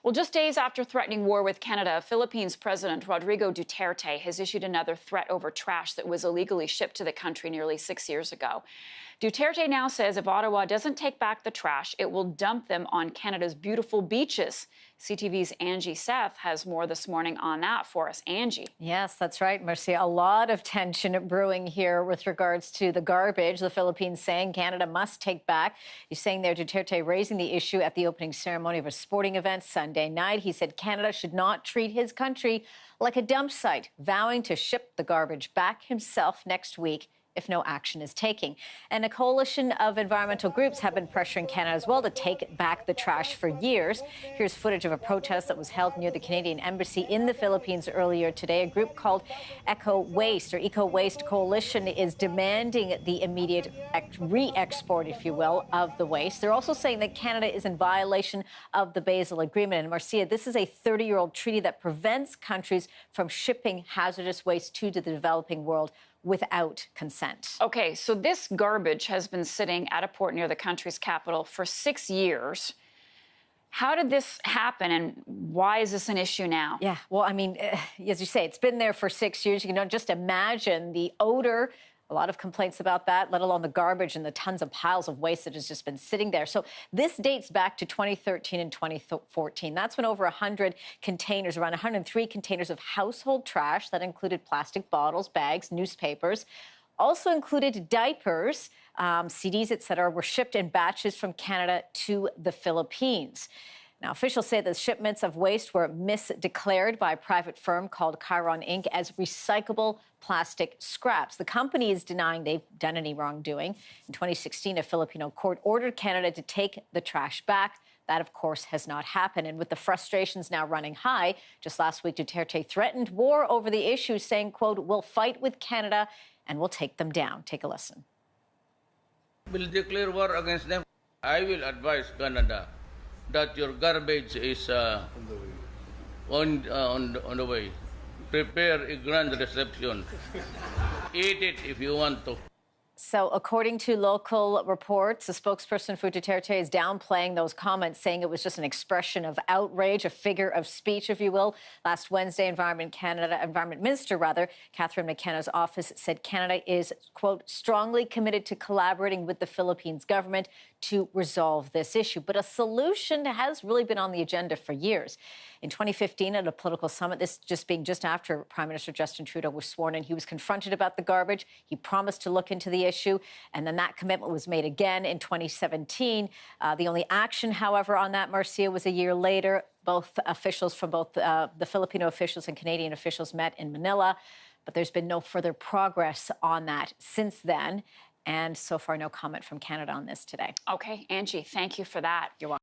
Well, just days after threatening war with Canada, Philippines President Rodrigo Duterte has issued another threat over trash that was illegally shipped to the country nearly 6 years ago. Duterte now says if Ottawa doesn't take back the trash, it will dump them on Canada's beautiful beaches. CTV's Angie Seth has more this morning on that for us. Angie. Yes, that's right, Marcia. A lot of tension brewing here with regards to the garbage the Philippines saying Canada must take back. He's saying there Duterte raising the issue at the opening ceremony of a sporting event Sunday night. He said Canada should not treat his country like a dump site, vowing to ship the garbage back himself next week if no action is taken. And a coalition of environmental groups have been pressuring Canada as well to take back the trash for years. Here's footage of a protest that was held near the Canadian Embassy in the Philippines earlier today. A group called Eco Waste Coalition is demanding the immediate re-export, if you will, of the waste. They're also saying that Canada is in violation of the Basel Agreement. And Marcia, this is a 30-year-old treaty that prevents countries from shipping hazardous waste to the developing world without consent. Okay, so this garbage has been sitting at a port near the country's capital for 6 years. How did this happen, and why is this an issue now? Yeah, well, I mean, as you say, it's been there for 6 years. You can just imagine the odor. A lot of complaints about that, let alone the garbage and the tons of piles of waste that has just been sitting there. So this dates back to 2013 and 2014. That's when over 100 containers, around 103 containers of household trash that included plastic bottles, bags, newspapers, also included diapers, CDs, et cetera, were shipped in batches from Canada to the Philippines. Now, officials say the shipments of waste were misdeclared by a private firm called Chiron Inc. as recyclable plastic scraps. The company is denying they've done any wrongdoing. In 2016, a Filipino court ordered Canada to take the trash back. That, of course, has not happened. And with the frustrations now running high, just last week, Duterte threatened war over the issue, saying, quote, "We'll fight with Canada and we'll take them down." Take a listen. Will declare war against them. I will advise Canada that your garbage is on the way. Prepare a grand reception. Eat it if you want to. So, according to local reports, the spokesperson for Duterte is downplaying those comments, saying it was just an expression of outrage, a figure of speech, if you will. Last Wednesday, Environment Minister Catherine McKenna's office said Canada is, quote, strongly committed to collaborating with the Philippines government to resolve this issue. But a solution has really been on the agenda for years. In 2015, at a political summit, this being just after Prime Minister Justin Trudeau was sworn in, he was confronted about the garbage. He promised to look into the issue, and then that commitment was made again in 2017. The only action, however, on that, Marcia, was a year later. Both officials from the Filipino officials and Canadian officials met in Manila, but there's been no further progress on that since then. And so far, no comment from Canada on this today. Okay, Angie, thank you for that. You're welcome.